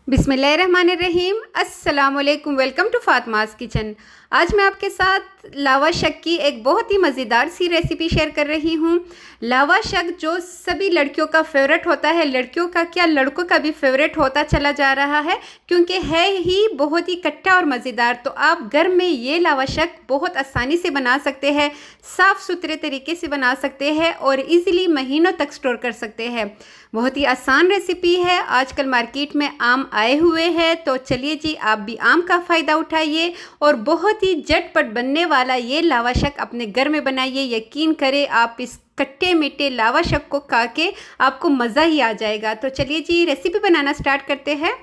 बिस्मिल्लाहिर्रहमानिर्रहीम। अस्सलामुअलैकुम। Welcome to Fatima's kitchen. आज मैं आपके साथ लावा शक की एक बहुत ही मज़ेदार सी रेसिपी शेयर कर रही हूँ। लावा शक जो सभी लड़कियों का फेवरेट होता है, लड़कियों का क्या लड़कों का भी फेवरेट होता चला जा रहा है, क्योंकि है ही बहुत ही खट्टा और मज़ेदार। तो आप घर में ये लावा शक बहुत आसानी से बना सकते हैं, साफ़ सुथरे तरीके से बना सकते हैं और इजीली महीनों तक स्टोर कर सकते हैं। बहुत ही आसान रेसिपी है। आजकल मार्केट में आम आए हुए हैं, तो चलिए जी आप भी आम का फ़ायदा उठाइए और बहुत ही झटपट बनने वाला ये लावा शक अपने घर में बनाइए। यकीन करें आप इस खट्टे मीठे लावा शक को खा के आपको मज़ा ही आ जाएगा। तो चलिए जी रेसिपी बनाना स्टार्ट करते हैं।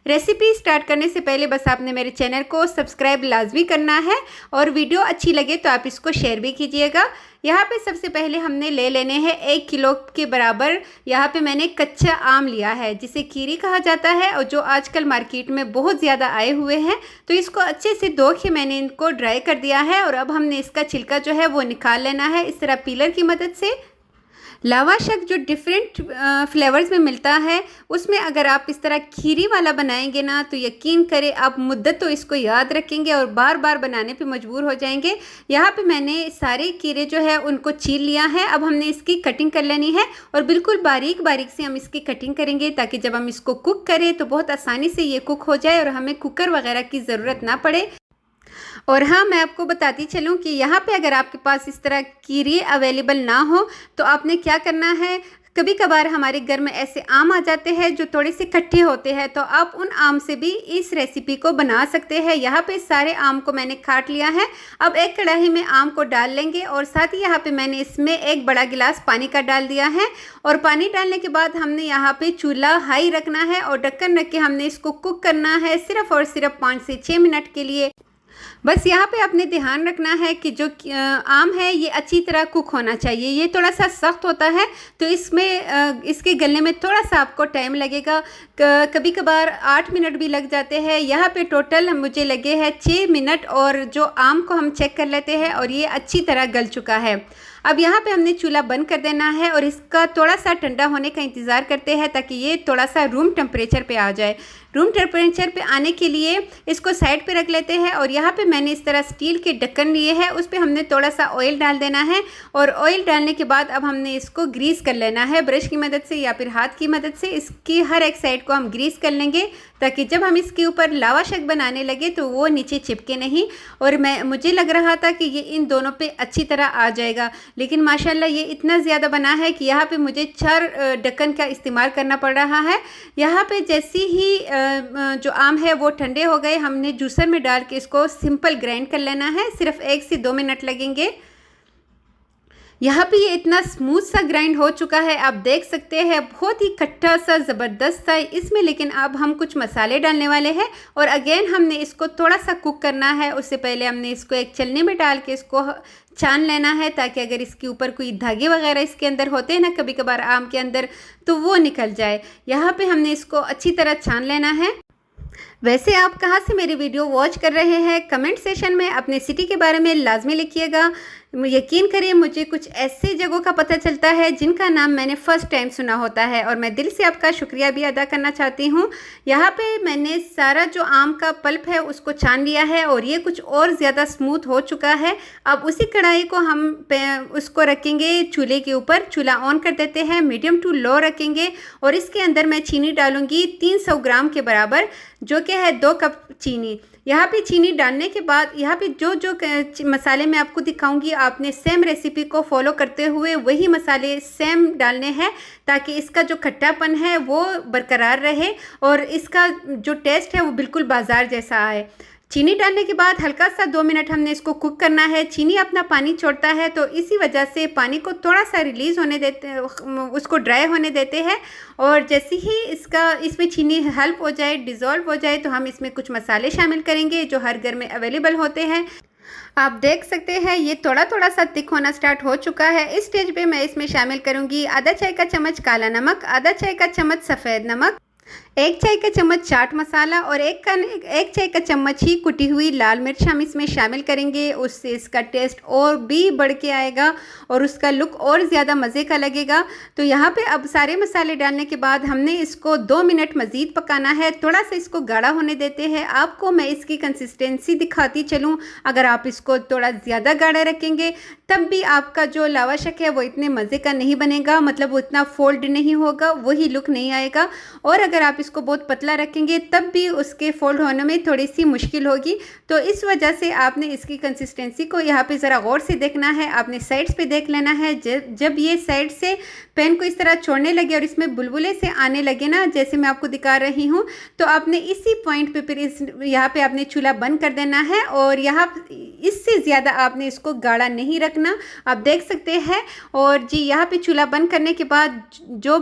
रेसिपी स्टार्ट करने से पहले बस आपने मेरे चैनल को सब्सक्राइब लाजमी करना है और वीडियो अच्छी लगे तो आप इसको शेयर भी कीजिएगा। यहाँ पे सबसे पहले हमने ले लेने हैं 1 किलो के बराबर। यहाँ पे मैंने कच्चा आम लिया है जिसे कीरी कहा जाता है और जो आजकल मार्केट में बहुत ज़्यादा आए हुए हैं। तो इसको अच्छे से धो के मैंने इनको ड्राई कर दिया है और अब हमने इसका छिलका जो है वो निकाल लेना है इस तरह पीलर की मदद से। लावा शक जो डिफरेंट फ्लेवर्स में मिलता है, उसमें अगर आप इस तरह खीरी वाला बनाएंगे ना तो यकीन करें आप मुद्दत तो इसको याद रखेंगे और बार बार बनाने पे मजबूर हो जाएंगे। यहाँ पे मैंने सारे कीरे जो है उनको छील लिया है। अब हमने इसकी कटिंग कर लेनी है और बिल्कुल बारीक बारीक से हम इसकी कटिंग करेंगे ताकि जब हम इसको कुक करें तो बहुत आसानी से ये कुक हो जाए और हमें कुकर वगैरह की ज़रूरत ना पड़े। और हाँ, मैं आपको बताती चलूँ कि यहाँ पे अगर आपके पास इस तरह कीरी अवेलेबल ना हो तो आपने क्या करना है, कभी कभार हमारे घर में ऐसे आम आ जाते हैं जो थोड़े से खट्टे होते हैं, तो आप उन आम से भी इस रेसिपी को बना सकते हैं। यहाँ पे सारे आम को मैंने काट लिया है। अब एक कढ़ाई में आम को डाल लेंगे और साथ ही यहाँ पे मैंने इसमें 1 बड़ा गिलास पानी का डाल दिया है। और पानी डालने के बाद हमने यहाँ पे चूल्हा हाई रखना है और ढक्कन रख के हमने इसको कुक करना है सिर्फ और सिर्फ 5 से 6 मिनट के लिए। बस यहाँ पे आपने ध्यान रखना है कि जो आम है ये अच्छी तरह कुक होना चाहिए। ये थोड़ा सा सख्त होता है तो इसमें इसके गलने में थोड़ा सा आपको टाइम लगेगा, कभी कभार 8 मिनट भी लग जाते हैं। यहाँ पे टोटल मुझे लगे हैं 6 मिनट और जो आम को हम चेक कर लेते हैं और ये अच्छी तरह गल चुका है। अब यहाँ पे हमने चूल्हा बंद कर देना है और इसका थोड़ा सा ठंडा होने का इंतज़ार करते हैं ताकि ये थोड़ा सा रूम टेम्परेचर पे आ जाए। रूम टेम्परेचर पे आने के लिए इसको साइड पे रख लेते हैं और यहाँ पे मैंने इस तरह स्टील के ढक्कन लिए हैं, उस पर हमने थोड़ा सा ऑयल डाल देना है और ऑयल डालने के बाद अब हमने इसको ग्रीस कर लेना है ब्रश की मदद से या फिर हाथ की मदद से। इसकी हर एक साइड को हम ग्रीस कर लेंगे ताकि जब हम इसके ऊपर लावा शक बनाने लगे तो वो नीचे चिपके नहीं। और मुझे लग रहा था कि ये इन दोनों पे अच्छी तरह आ जाएगा, लेकिन माशाल्लाह ये इतना ज़्यादा बना है कि यहाँ पे मुझे 4 ढक्कन का इस्तेमाल करना पड़ रहा है। यहाँ पे जैसे ही जो आम है वो ठंडे हो गए, हमने जूसर में डाल के इसको सिंपल ग्राइंड कर लेना है। सिर्फ 1 से 2 मिनट लगेंगे। यहाँ पे ये इतना स्मूथ सा ग्राइंड हो चुका है, आप देख सकते हैं बहुत ही खट्टा सा ज़बरदस्त सा इसमें। लेकिन अब हम कुछ मसाले डालने वाले हैं और अगेन हमने इसको थोड़ा सा कुक करना है। उससे पहले हमने इसको एक छलनी में डाल के इसको छान लेना है ताकि अगर इसके ऊपर कोई धागे वगैरह इसके अंदर होते हैं ना कभी कभार आम के अंदर, तो वो निकल जाए। यहाँ पे हमने इसको अच्छी तरह छान लेना है। वैसे आप कहाँ से मेरी वीडियो वॉच कर रहे हैं, कमेंट सेशन में अपने सिटी के बारे में लाजमी लिखिएगा। यकीन करिए मुझे कुछ ऐसे जगहों का पता चलता है जिनका नाम मैंने फ़र्स्ट टाइम सुना होता है और मैं दिल से आपका शुक्रिया भी अदा करना चाहती हूँ। यहाँ पे मैंने सारा जो आम का पल्प है उसको छान लिया है और ये कुछ और ज़्यादा स्मूथ हो चुका है। अब उसी कढ़ाई को हम उसको रखेंगे चूल्हे के ऊपर। चूल्हा ऑन कर देते हैं, मीडियम टू लो रखेंगे और इसके अंदर मैं चीनी डालूँगी 300 ग्राम के बराबर, जो कि है 2 कप चीनी। यहाँ पे चीनी डालने के बाद यहाँ पे जो जो मसाले मैं आपको दिखाऊंगी आपने सेम रेसिपी को फॉलो करते हुए वही मसाले सेम डालने हैं ताकि इसका जो खट्टापन है वो बरकरार रहे और इसका जो टेस्ट है वो बिल्कुल बाजार जैसा आए। चीनी डालने के बाद हल्का सा 2 मिनट हमने इसको कुक करना है। चीनी अपना पानी छोड़ता है तो इसी वजह से पानी को थोड़ा सा रिलीज़ होने देते हैं, उसको ड्राई होने देते हैं। और जैसे ही इसमें चीनी हेल्प हो जाए, डिज़ोल्व हो जाए, तो हम इसमें कुछ मसाले शामिल करेंगे जो हर घर में अवेलेबल होते हैं। आप देख सकते हैं ये थोड़ा थोड़ा सा थिक होना स्टार्ट हो चुका है। इस स्टेज पे मैं इसमें शामिल करूँगी आधा चाय का चम्मच काला नमक, आधा चाय का चम्मच सफ़ेद नमक, 1 चाय का चम्मच चाट मसाला और 1 चाय का चम्मच ही कुटी हुई लाल मिर्च हम इसमें शामिल करेंगे। उससे इसका टेस्ट और भी बढ़ के आएगा और उसका लुक और ज़्यादा मज़े का लगेगा। तो यहाँ पे अब सारे मसाले डालने के बाद हमने इसको 2 मिनट मज़ीद पकाना है। थोड़ा सा इसको गाढ़ा होने देते हैं। आपको मैं इसकी कंसिस्टेंसी दिखाती चलूँ। अगर आप इसको थोड़ा ज़्यादा गाढ़ा रखेंगे तब भी आपका जो लावा शक है वो इतने मज़े का नहीं बनेगा, मतलब वो इतना फोल्ड नहीं होगा, वही लुक नहीं आएगा। और अगर आप इसको बहुत पतला रखेंगे तब भी उसके फोल्ड होने में थोड़ी सी मुश्किल होगी। तो इस वजह से आपने इसकी कंसिस्टेंसी को यहाँ पे ज़रा गौर से देखना है। आपने साइड्स पे देख लेना है। जब ये साइड से पैन को इस तरह छोड़ने लगे और इसमें बुलबुले से आने लगे ना, जैसे मैं आपको दिखा रही हूँ, तो आपने इसी पॉइंट पे फिर यहाँ पे आपने चूल्हा बंद कर देना है। और यहाँ इससे ज़्यादा आपने इसको गाढ़ा नहीं रखना, आप देख सकते हैं। और जी यहाँ पे चूल्हा बंद करने के बाद जो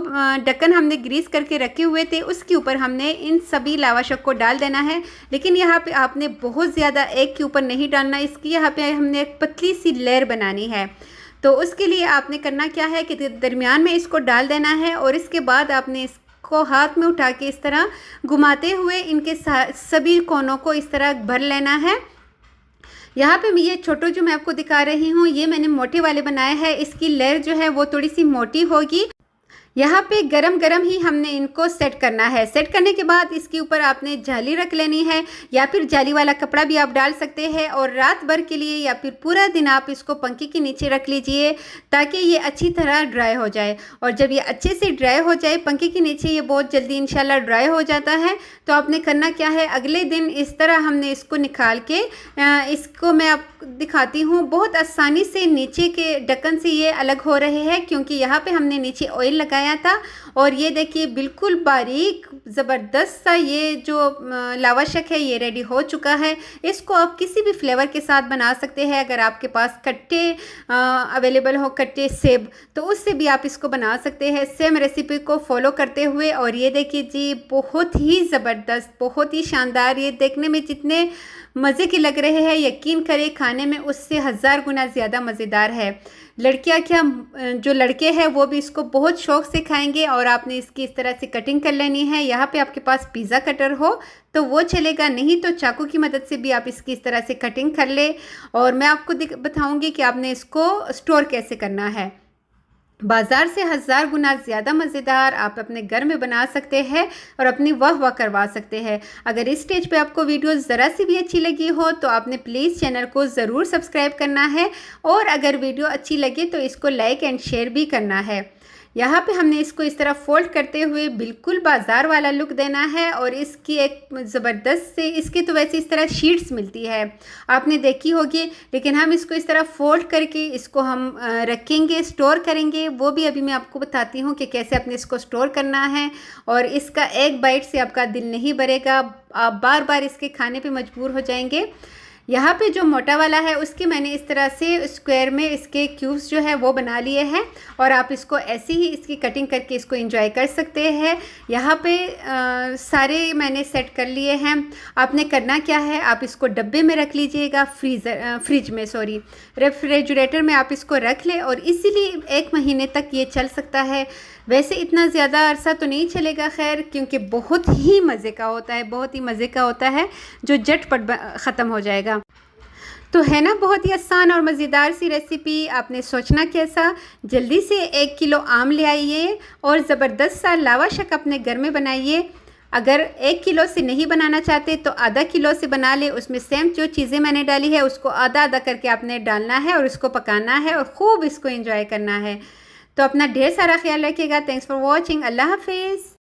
ढक्कन हमने ग्रीस करके रखे हुए थे उसके ऊपर हमने इन सभी लावा शक को डाल देना है। लेकिन यहाँ पे आपने बहुत ज़्यादा एक के ऊपर नहीं डालना, इसकी यहाँ पे हमने एक पतली सी लेयर बनानी है। तो उसके लिए आपने करना क्या है कि दरमियान में इसको डाल देना है और इसके बाद आपने इसको हाथ में उठा के इस तरह घुमाते हुए इनके सभी कोनों को इस तरह भर लेना है। यहाँ पे ये छोटो जो मैं आपको दिखा रही हूँ ये मैंने मोटे वाले बनाए हैं। इसकी लेयर जो है वो थोड़ी सी मोटी होगी। यहाँ पे गरम गरम ही हमने इनको सेट करना है। सेट करने के बाद इसके ऊपर आपने जाली रख लेनी है या फिर जाली वाला कपड़ा भी आप डाल सकते हैं। और रात भर के लिए या फिर पूरा दिन आप इसको पंखे के नीचे रख लीजिए ताकि ये अच्छी तरह ड्राई हो जाए। और जब ये अच्छे से ड्राई हो जाए, पंखे के नीचे ये बहुत जल्दी इंशाल्लाह ड्राई हो जाता है, तो आपने करना क्या है, अगले दिन इस तरह हमने इसको निकाल के इसको मैं आपको दिखाती हूँ। बहुत आसानी से नीचे के ढक्कन से ये अलग हो रहे हैं क्योंकि यहाँ पे हमने नीचे ऑयल लगाया था। और ये देखिए बिल्कुल बारीक ज़बरदस्त सा ये जो लावा शक है ये रेडी हो चुका है। इसको आप किसी भी फ्लेवर के साथ बना सकते हैं। अगर आपके पास कट्टे अवेलेबल हो, कट्टे सेब, तो उससे भी आप इसको बना सकते हैं सेम रेसिपी को फॉलो करते हुए। और ये देखिए जी बहुत ही ज़बरदस्त, बहुत ही शानदार, ये देखने में जितने मज़े के लग रहे हैं यकीन करें खाने में उससे 1000 गुना ज़्यादा मज़ेदार है। लड़कियां क्या, जो लड़के हैं वो भी इसको बहुत शौक़ से खाएंगे। और आपने इसकी इस तरह से कटिंग कर लेनी है। यहाँ पे आपके पास पिज़्ज़ा कटर हो तो वो चलेगा, नहीं तो चाकू की मदद से भी आप इसकी इस तरह से कटिंग कर ले। और मैं आपको बताऊँगी कि आपने इसको स्टोर कैसे करना है। बाज़ार से 1000 गुना ज़्यादा मज़ेदार आप अपने घर में बना सकते हैं और अपनी वाह करवा सकते हैं। अगर इस स्टेज पे आपको वीडियो ज़रा सी भी अच्छी लगी हो तो आपने प्लीज़ चैनल को ज़रूर सब्सक्राइब करना है। और अगर वीडियो अच्छी लगे तो इसको लाइक एंड शेयर भी करना है। यहाँ पे हमने इसको इस तरह फोल्ड करते हुए बिल्कुल बाज़ार वाला लुक देना है। और इसकी एक ज़बरदस्त से, इसकी तो वैसे इस तरह शीट्स मिलती है आपने देखी होगी, लेकिन हम इसको इस तरह फोल्ड करके इसको हम रखेंगे, स्टोर करेंगे। वो भी अभी मैं आपको बताती हूँ कि कैसे अपने इसको स्टोर करना है। और इसका एक बाइट से आपका दिल नहीं भरेगा, आप बार बार इसके खाने पे मजबूर हो जाएंगे। यहाँ पे जो मोटा वाला है उसके मैंने इस तरह से स्क्वायर में इसके क्यूब्स जो है वो बना लिए हैं। और आप इसको ऐसे ही इसकी कटिंग करके इसको एंजॉय कर सकते हैं। यहाँ पे सारे मैंने सेट कर लिए हैं। आपने करना क्या है, आप इसको डब्बे में रख लीजिएगा, रेफ्रिजरेटर में आप इसको रख लें और इसीलिए 1 महीने तक ये चल सकता है। वैसे इतना ज़्यादा अरसा तो नहीं चलेगा खैर, क्योंकि बहुत ही मज़े का होता है, बहुत ही मज़े का होता है जो झटपट ख़त्म हो जाएगा। तो है ना बहुत ही आसान और मज़ेदार सी रेसिपी। आपने सोचना कैसा, जल्दी से 1 किलो आम ले आइए और ज़बरदस्त सा लावा शक अपने घर में बनाइए। अगर 1 किलो से नहीं बनाना चाहते तो आधा किलो से बना ले। उसमें सेम जो चीज़ें मैंने डाली है उसको आधा आधा करके आपने डालना है और उसको पकाना है और ख़ूब इसको एंजॉय करना है। तो अपना ढेर सारा ख्याल रखिएगा। Thanks for watching. अल्लाह हाफिज़।